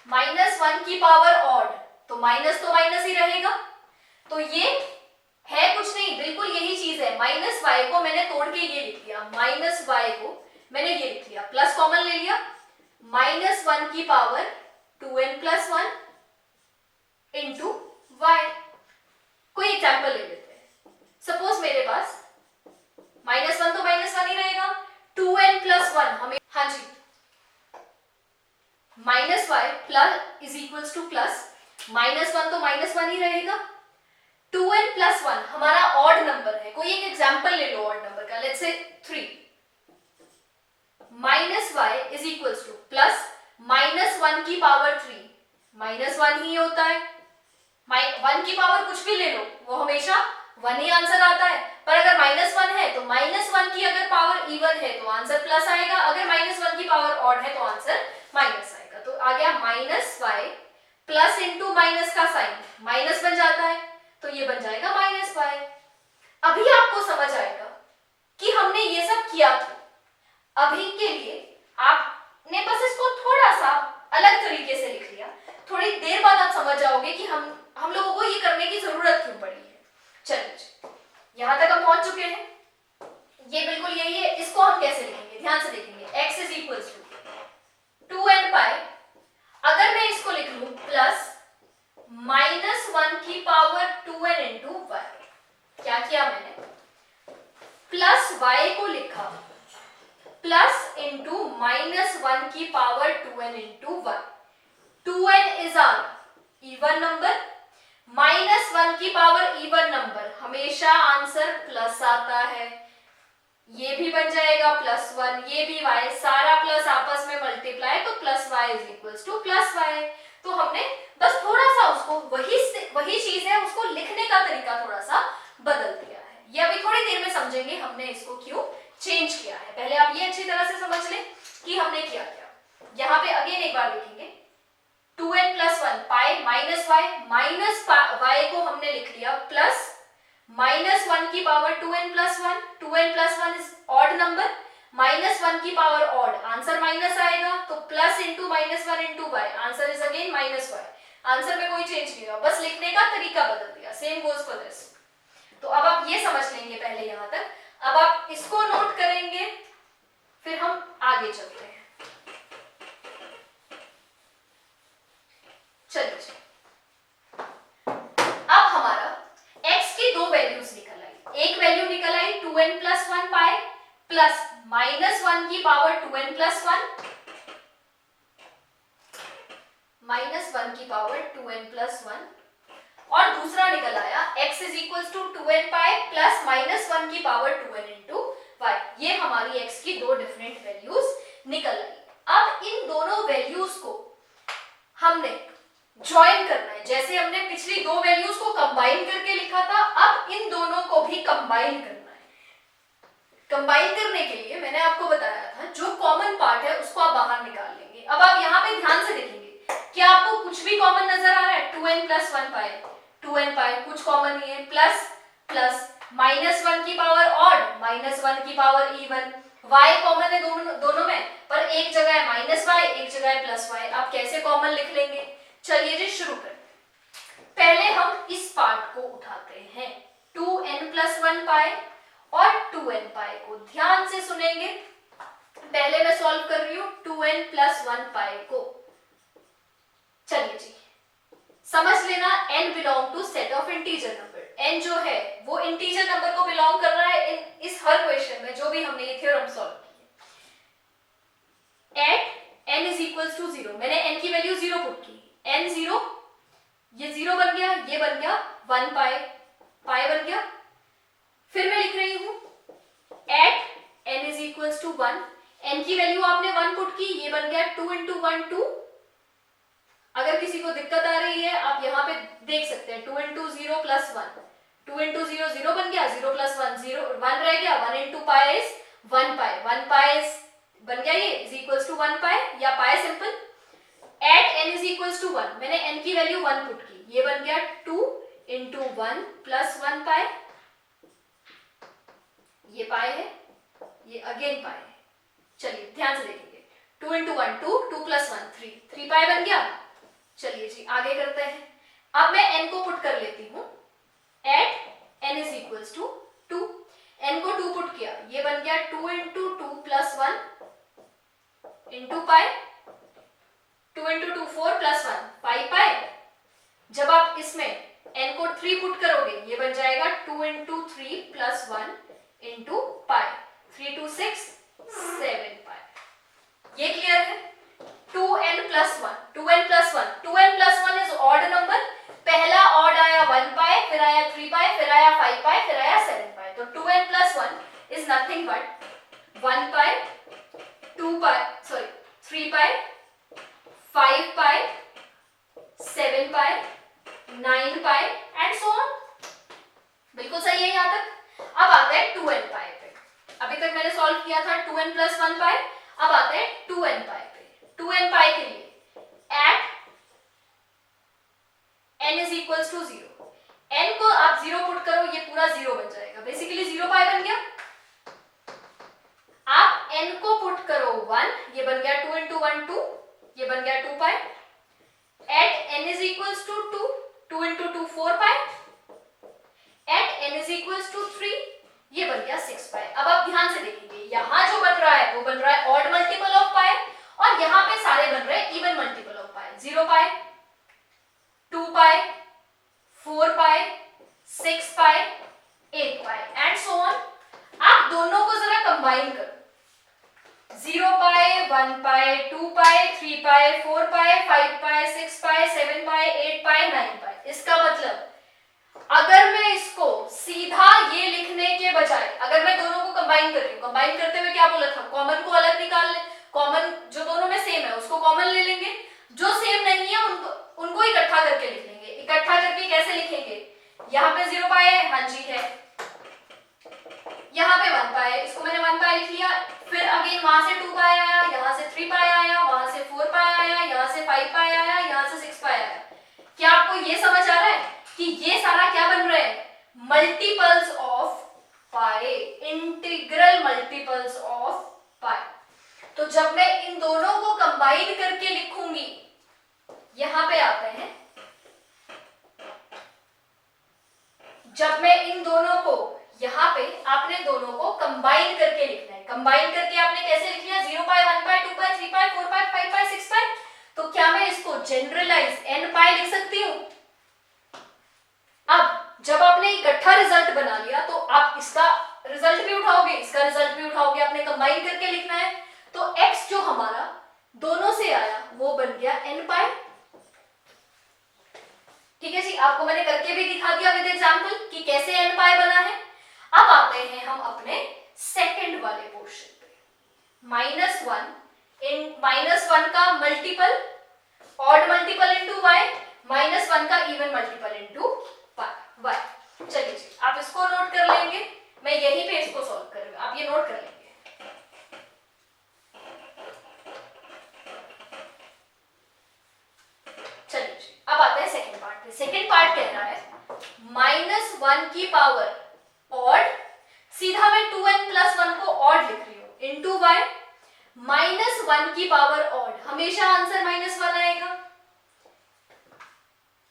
minus 1 की पावर ऑड, तो माइनस ही रहेगा। तो ये है कुछ नहीं, बिल्कुल यही चीज है। माइनस वाई को मैंने तोड़ के ये लिख दिया, माइनस वाई को मैंने ये लिख लिया, प्लस कॉमन ले लिया, माइनस 1 की power 2n plus 1 into y. कोई एग्जाम्पल ले लेते हैं। सपोज मेरे पास माइनस 1 तो माइनस 1 ही रहेगा, 2n प्लस 1 हमें, हाँ जी, minus Y plus is equals to plus minus 1 तो माइनस 1 ही रहेगा, 2n+1 हमारा ऑड नंबर है, कोई एक एग्जांपल ले लो ऑड नंबर का, let's say 3 minus y is equals to plus -1 की पावर 3, -1 ही होता है, 1 की पावर कुछ भी ले लो वो हमेशा 1 ही आंसर आता है, पर अगर -1 है तो -1 की अगर पावर इवन है तो आंसर प्लस आएगा, अगर -1 की पावर ऑड है तो आंसर माइनस आएगा। तो आ गया -y प्लस इंटू माइनस का साइन माइनस बन जाता है, तो ये बन जाएगा -y। अभी आपको समझ आएगा कि हमने ये सब किया क्यों। अभी के लिए आपने बस इसको थोड़ा सा अलग तरीके से लिख लिया, थोड़ी देर बाद आप समझ जाओगे कि हम लोगों को ये करने की जरूरत क्यों पड़ी है। चलिए यहां तक हम पहुंच चुके हैं, ये बिल्कुल यही है। इसको हम कैसे लिखेंगे, ध्यान से देखेंगे। x is equal to 2n pi, अगर मैं इसको लिख लूं प्लस -1 की पावर 2n इंटू y, क्या किया मैंने, प्लस y को लिखा प्लस इंटू -1 की power 2n into y। 2n is are even number, -1 की पावर इवन नंबर हमेशा आंसर प्लस आता है, ये भी बन जाएगा +1, ये भी y, सारा प्लस आपस में मल्टीप्लाई, तो plus y is equals to plus y। तो हमने बस थोड़ा सा उसको वही चीज है, उसको लिखने का तरीका थोड़ा सा बदल दिया है। ये अभी थोड़ी देर में समझेंगे हमने इसको क्यों चेंज किया है। पहले आप ये अच्छी तरह से समझ लें कि हमने किया क्या। यहाँ पे अगेन एक बार देखेंगे, 2n+1 पाई माइनस y को हमने लिख लिया प्लस -1 की power 2n+1, 2n+1 is odd number, -1 की पावर ऑड, आंसर माइनस आएगा, तो plus into -1 into y, answer is again -y। Answer में कोई चेंज नहीं हुआ, बस लिखने का तरीका बदल दिया। Same goes for this. तो अब आप ये समझ लेंगे पहले यहां तक, अब आप इसको नोट करेंगे, फिर हम आगे चलते हैं। चलिए अब हमारा x की दो वैल्यूज निकल आई, एक वैल्यू निकल आई 2n+1 पाई प्लस -1 की पावर 2n+1, -1 की पावर 2n+1, और दूसरा निकल आया x is equals to 2n pi plus -1 की पावर 2n इंटू y। ये हमारी x की दो डिफरेंट वैल्यूज निकल आई। अब इन दोनों वैल्यूज को हमने ज्वाइन करना है, जैसे हमने पिछली दो वैल्यूज को कंबाइन करके लिखा था, अब इन दोनों को भी कंबाइन करना है। कंबाइन करने के लिए मैंने आपको बताया था जो कॉमन पार्ट है उसको आप बाहर निकाल लेंगे। अब आप यहाँ पे ध्यान से देखेंगे, क्या आपको कुछ भी कॉमन नजर आ रहा है? 2n+1 पाई, 2n पाई कुछ कॉमन नहीं है, प्लस प्लस -1 की पावर ऑड, -1 की पावर इवन, y कॉमन है दोनों में, पर एक जगह है -y, एक जगह है +y। आप कैसे कॉमन लिख लेंगे? चलिए जी शुरू करें। पहले हम इस पार्ट को उठाते हैं, 2n+1 पाई और 2n पाई को ध्यान से सुनेंगे। पहले मैं सॉल्व कर रही हूं 2n+1 पाई को। चलिए जी समझ लेना, n belong to set of integer number. n जो है वो इंटीजर नंबर को बिलोंग कर रहा है इस हर क्वेश्चन में जो भी हमने ये थ्योरम सॉल्व की है। At n is equals to 0, मैंने n की वैल्यू 0 पुट की, n 0, ये 0 बन गया, ये बन गया 1 पाई, पाई बन गया। फिर मैं लिख रही हूं at n is equals to 1, n की वैल्यू आपने 1 पुट की, ये बन गया 2 इंटू 1 2। अगर किसी को दिक्कत आ रही है आप यहाँ पे देख सकते हैं 2 इंटू 0 प्लस 1, 2 इंटू 0 0 बन गया, 0 प्लस 1 0, 1 रह गया, 1 इंटू पाई इज 1 पाई, 1 पाई बन गया, ये इज इक्वल्स टू 1 पाई या pi simple. At n is equals to 1, मैंने n की वैल्यू 1 पुट की, ये बन गया 2 इंटू 1 प्लस 1 पाई, ये पाई है, ये अगेन पाई है। चलिए ध्यान से देखेंगे, 2 इंटू 1 2, 2 प्लस 1 3, 3 पाई बन गया। चलिए जी आगे करते हैं। अब मैं n को पुट कर लेती हूं, at n is equals to 2, n को 2 पुट किया, ये बन गया 2 इंटू 2 प्लस 1 इंटू पाई, 2 इंटू 2 4 प्लस 1 5 पाई। जब आप इसमें n को 3 पुट करोगे ये बन जाएगा 2 इंटू 3 प्लस 1 इंटू पाई, 3 2 6 7 पाई। ये क्लियर है? 2n+1, 2n+1 is odd number, पहला ऑड आया 1 पाई, फिर आया 3 तो 2n plus 1 is nothing but 1 pi, 2 pi, sorry 3 pi, 5 pi, 7 pi, 9 pi and so on। बिल्कुल सही है यहाँ तक। अब आते हैं 2n pi पे। अभी तक मैंने सॉल्व किया था 2n plus 1 pi, अब आते हैं 2n pi पे। 2n pi के लिए at n is equals to 0, n को आप 0 पुट करो, ये पूरा 0 बन जाएगा, बेसिकली 0 पाई बन गया। आप n को पुट करो 1, ये बन गया 2 into 1 2, ये बन गया 2 पाई। at n is equals to 2, 2 into 2 4 pi. at n is equals to 3, ये बन गया 6 पाई। अब आप ध्यान से देखेंगे, यहाँ जो बन रहा है वो बन रहा है ऑड मल्टीपल ऑफ पाई, और यहाँ पे सारे बन रहे हैं even multiple of pi. 0 pi, 2 pi, 4 pi, 6 pi, 8 pi and so on. आप दोनों को जरा कंबाइन करो, 0 पाई, 1 पाई, 2 पाई, 3 पाई, 4 पाई, 5 पाई, 6 पाई, 7 पाई, 8 पाई, 9 पाई। इसका मतलब अगर मैं इसको सीधा ये लिखने के बजाय, अगर मैं दोनों को कंबाइन कर रही हूँ, कंबाइन करते हुए क्या बोला था, कॉमन को अलग निकाल ले, कॉमन जो दोनों में सेम है उसको कॉमन ले लेंगे, जो सेम नहीं है उनको इकट्ठा करके लिख लेंगे। इकट्ठा करके कैसे लिखेंगे, यहाँ पे 0 पाई है, हाँ जी है, यहाँ पे 1 पाई है, इसको मैंने 1 पाई लिख लिया। फिर अगेन वहां से 2 पाई आया, यहाँ से 3 पाई आया, वहां से 4 पाई आया, यहाँ से 5 पाई आया, यहाँ से 6 पाई आया। क्या आपको ये समझ आ रहा है कि ये सारा क्या बन रहा है, multiples of pi, integral multiples of pi. तो जब मैं इन दोनों को कंबाइन करके लिखूंगी, यहां पे आते हैं, जब मैं इन दोनों को, यहां पे आपने दोनों को कंबाइन करके लिखना है। कंबाइन करके आपने कैसे लिख लिया, 0 पाई, 1 पाई, 2 पाई, 3 पाई, 4 पाई, 5 पाई, 6 पाई। तो क्या मैं इसको जनरलाइज n पाई लिख सकती हूं? अब जब आपने इकट्ठा रिजल्ट बना लिया तो आप इसका रिजल्ट भी उठाओगे, इसका रिजल्ट भी उठाओगे, आपने कंबाइन करके लिखना है। तो x जो हमारा दोनों से आया वो बन गया n पाई। ठीक है जी, आपको मैंने करके भी दिखा दिया विद एग्जांपल कि कैसे n पाई बना है। अब आते हैं हम अपने सेकंड वाले पोर्शन पे। -1 का multiple, odd multiple into y, -1 का इवन मल्टीपल इनटू y। चलिए जी, आप इसको नोट कर लेंगे, मैं यहीं पे इसको सॉल्व कर रही हूं, आप ये नोट कर लेंगे। चलिए जी, अब आते हैं सेकंड पार्ट पे। सेकंड पार्ट कह रहा है -1 की पावर ऑड, सीधा मैं 2n plus 1 को ऑड लिख रही हूं, इनटू y, -1 की पावर ऑड, हमेशा आंसर -1 आएगा।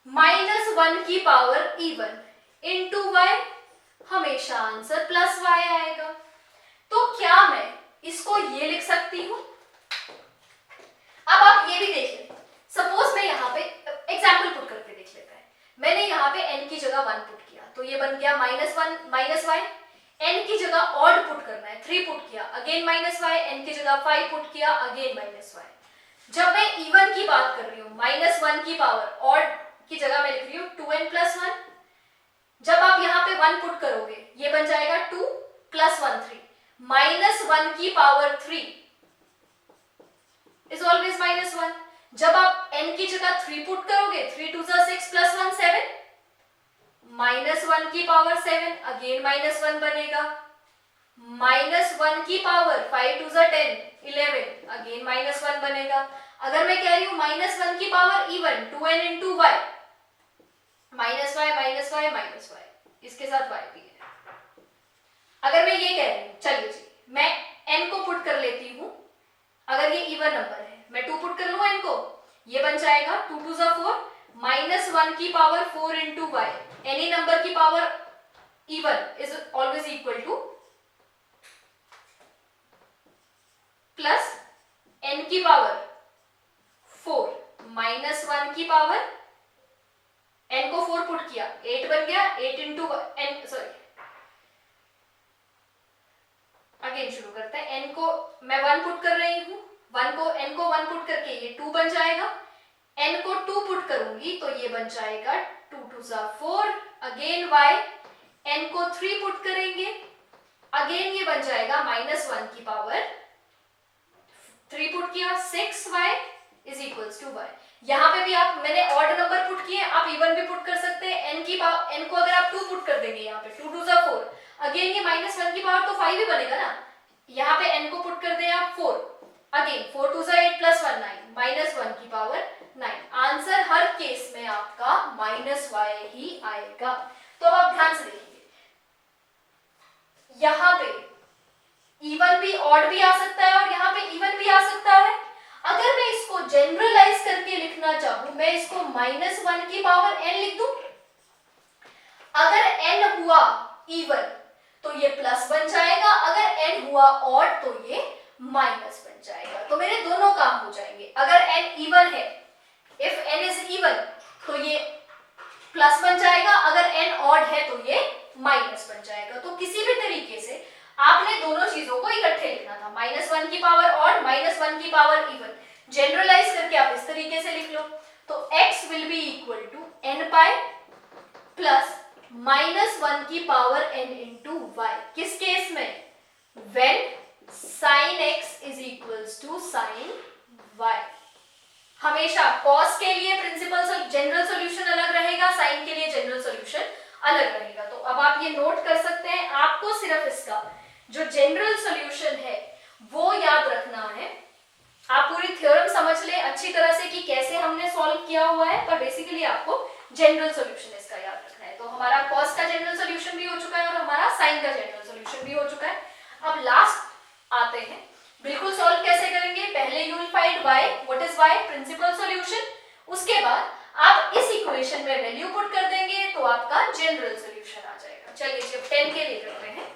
-1 की पावर इवन इनटू y, हमेशा आंसर +y आएगा। तो क्या मैं इसको ये लिख सकती हूं? अब आप ये भी देख लें, सपोज मैं यहाँ पे एग्जाम्पल पुट करके देख लेते हैं। मैंने यहाँ पे n की जगह 1 पुट किया तो ये बन गया -1 -y। n की जगह ऑड पुट करना है, 3 पुट किया, अगेन -y। n की जगह 5 पुट किया, अगेन -y। जब मैं इवन की बात कर रही हूँ, -1 की पावर ऑड की जगह मैं लिख रही हूँ 2n plus 1। जब आप यहाँ पे 1 पुट करोगे ये बन जाएगा 2 plus 1 3, -1 की पावर 3 is always -1। जब आप n की जगह 3 पुट करोगे, 3 2 6 plus 1 7, -1 की पावर 7, अगेन -1 बनेगा। -1 की पावर 5 2 10 11, अगेन -1 बनेगा। अगर मैं कह रही हूं -1 की power even 2n into y, -y, इसके साथ y भी है। अगर मैं ये कह रही हूं, चलिए जी, मैं n को पुट कर लेती हूं, अगर ये इवन नंबर है मैं 2 पुट कर लूं n को, ये बन जाएगा 2 2 4, -1 की power 4 into y। Any number की power even is always equal to plus n की पावर 4 -1 की पावर, n को 4 पुट किया 8 बन गया, 8 इंटू n, सॉरी अगेन शुरू करते हैं। n को मैं 1 पुट कर रही हूं, n को 1 पुट करके ये 2 बन जाएगा। n को 2 पुट करूंगी तो ये बन जाएगा 2 2 4, अगेन y, n को 3 पुट करेंगे, अगेन ये बन जाएगा -1 की पावर 3 पुट किया 6y is equals to y। यहाँ पे भी आप मैंने ऑड नंबर पुट किए, आप इवन भी पुट कर सकते हैं। n को अगर आप 2 पुट कर देंगे यहाँ पे 2 2 जा 4, अगेन ये -1 की पावर तो 5 ही बनेगा ना। यहाँ पे n को पुट कर दें आप 4, अगेन 4 2 जा 8 प्लस 1 9, -1 की पावर 9। आंसर हर केस में आपका -y ही आएगा। तो अब आप ध्यान से देखिए, यहाँ पे इवन भी ऑड भी आ सकता है और यहाँ पे इवन भी आ सकता है। अगर मैं इसको जनरलाइज करके लिखना चाहूं, मैं इसको -1 की पावर n लिख दूं। अगर n हुआ इवन तो ये प्लस बन जाएगा, अगर n हुआ ऑड तो ये माइनस बन जाएगा। तो मेरे दोनों काम हो जाएंगे। अगर n इवन है, इफ n इज इवन तो ये प्लस बन जाएगा, अगर n ऑड है तो ये माइनस बन जाएगा। तो किसी भी तरीके से आपने दोनों चीजों को इकट्ठे लिखना था, -1 की पावर ऑड, -1 की पावर इवन। जनरलाइज करके आप इस तरीके से लिख लो, तो x will be equal to n pi plus -1 की पावर n इंटू y। किस केस में? when sin x is equals to sin y। हमेशा cos के लिए प्रिंसिपल जनरल सॉल्यूशन अलग रहेगा, sin के लिए जनरल सॉल्यूशन अलग रहेगा। तो अब आप ये नोट कर सकते हैं, आपको सिर्फ इसका जो जनरल सॉल्यूशन है वो याद रखना है। आप पूरी थ्योरम समझ ले अच्छी तरह से कि कैसे हमने सॉल्व किया हुआ है, पर बेसिकली आपको जनरल सॉल्यूशन इसका याद रखना है। तो हमारा cos का जनरल सॉल्यूशन भी हो चुका है और हमारा sin का जनरल सॉल्यूशन भी हो चुका है। अब लास्ट आते हैं, बिल्कुल सॉल्व कैसे करेंगे। पहले you will find y, what is y, principal solution. उसके बाद आप इस इक्वेशन में वैल्यू पुट कर देंगे तो आपका जनरल सॉल्यूशन आ जाएगा। चलिए जी, अब 10 के लिए करते हैं।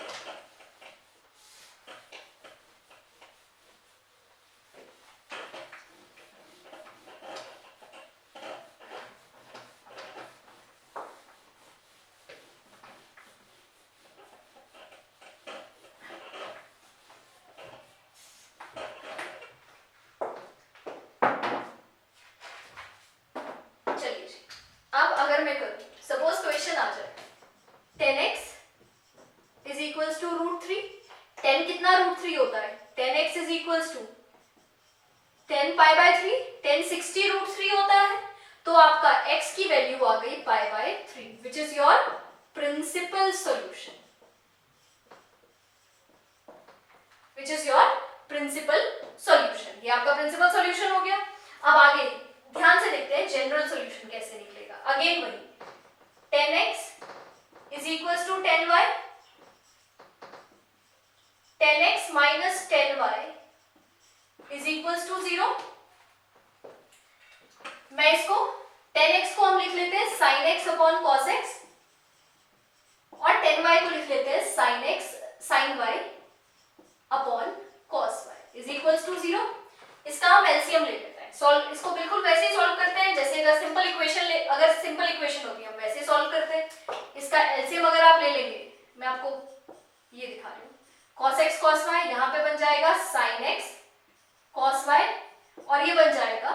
अब अगर मैं करूं, सपोज क्वेश्चन आ जाए 10x इज इक्वल्स टू √3। 10 कितना √3 होता है? 10x is equals to 10 pi by 3, 10 60 √3 होता है। तो आपका x की वैल्यू आ गई pi by 3, which is your principal solution, which is your principal solution. ये आपका प्रिंसिपल सॉल्यूशन हो गया। अब आगे ध्यान से देखते हैं जनरल सॉल्यूशन कैसे निकलेगा। अगेन वही 10x is equals to 10y, 10x minus 10y is equals to 0। मैं इसको 10x को हम लिख लेते हैं sin x upon cos x और 10y को लिख लेते हैं sin y upon cos y is equals to 0। इसका हम एलसीएम ले लेते हैं। सॉल्व इसको बिल्कुल वैसे ही सॉल्व करते हैं जैसे अगर सिंपल इक्वेशन होती है हम वैसे सॉल्व करते हैं। इसका एलसीएम अगर आप ले लेंगे, मैं आपको ये दिखा रही हूँ, cos x cos y यहाँ पे बन जाएगा sin x cos y और ये बन जाएगा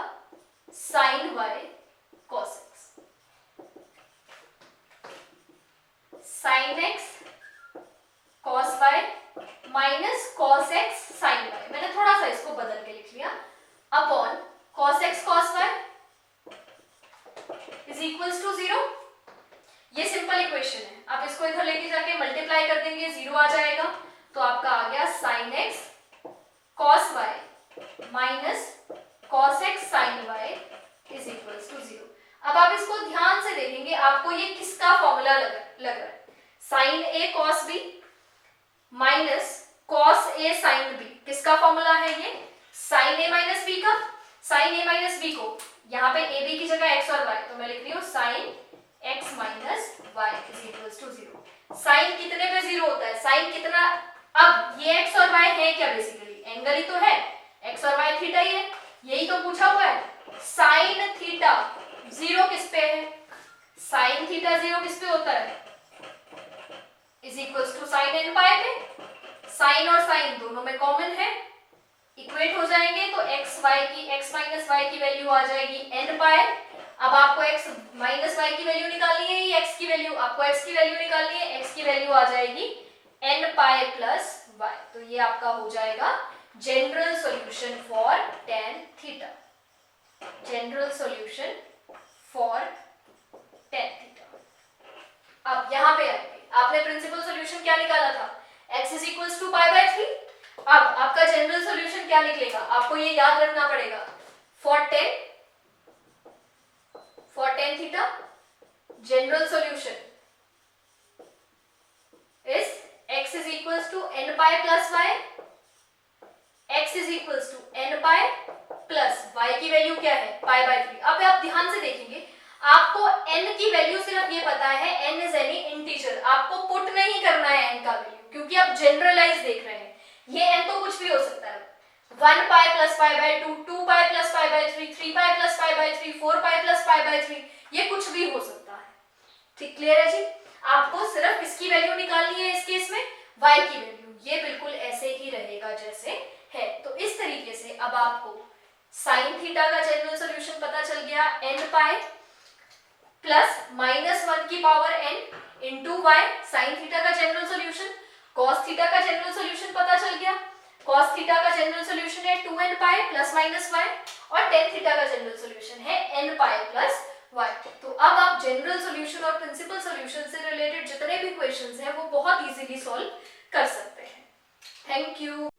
sin y cos x। sin x cos y minus cos x sin y, मैंने थोड़ा सा इसको बदल के लिख लिया, upon cos x cos y is equals to 0। ये सिंपल इक्वेशन है, आप इसको इधर लेके जाके मल्टीप्लाई कर देंगे 0 आ जाएगा। तो आपका आ गया sin x cos y minus cos x sin y is equals to 0। अब आप इसको ध्यान से देखेंगे, आपको ये किसका फॉर्मूला लग रहा है? sin a cos b minus cos a sin b, किसका फॉर्मूला है ये? sin a माइनस b का। sin a माइनस b को यहाँ पे a b की जगह x और y, तो मैं लिख रही हूँ sin x minus y is equals to 0। sin कितने पे 0 होता है? sin कितना, अब ये x और y है क्या? बेसिकली एंगल ही तो है, x और y थीटा ही है, यही तो पूछा हुआ है। sin थीटा 0 किस पे है? sin थीटा 0 किस पे होता है? Is equals to sin n pi पे। sin और sin दोनों में कॉमन है, इक्वेट हो जाएंगे तो x माइनस y की वैल्यू आ जाएगी n पाई अब आपको x माइनस वाई की वैल्यू निकालनी है, ये x की वैल्यू, आपको x की वैल्यू निकालनी है, x की वैल्यू आ जाएगी n पाई प्लस y। तो ये आपका हो जाएगा general solution for tan theta, general solution for tan theta. अब यहां पे आएंगे, आपने प्रिंसिपल सॉल्यूशन क्या निकाला था, x is equals to pi by 3। अब आपका जनरल सॉल्यूशन क्या निकलेगा, आपको ये याद रखना पड़ेगा, for tan theta general solution is x is equals to n pi plus y, x is equals to n pi plus y की वैल्यू क्या है, पाई बाय 3। अब आप ध्यान से देखेंगे, आपको n की वैल्यू सिर्फ ये पता है, n इज एनी इंटीजर, आपको पुट नहीं करना है n का वैल्यू, क्योंकि आप जनरलाइज देख रहे हैं, ये n तो कुछ भी हो सकता है, 1 pi plus pi by 2, 2 pi plus pi by 3, 3 pi plus pi by 3, 4 pi plus pi by 3, ये कुछ भी हो सकता है। ठीक, क्लियर है जी? आपको सिर्फ इसकी वैल्यू निकालनी है, इस केस में y की वैल्यू, ये बिल्कुल ऐसे ही रहेगा जैसे है। तो इस तरीके से अब आपको साइन थीटा का जनरल सॉल्यूशन पता चल गया, n पाई प्लस माइनस 1 की power n into y, sine theta का जनरल सॉल्यूशन, cos थीटा का जनरल सॉल्यूशन पता चल गया, cos थीटा का जनरल सॉल्यूशन है 2n pi plus minus y, और tan थीटा का जनरल सॉल्यूशन है n पाई प्लस y। तो अब आप जनरल सॉल्यूशन और प्रिंसिपल सॉल्यूशन से रिलेटेड जितने भी क्वेश्चंस हैं वो बहुत इजीली सॉल्व कर सकते हैं। Thank you.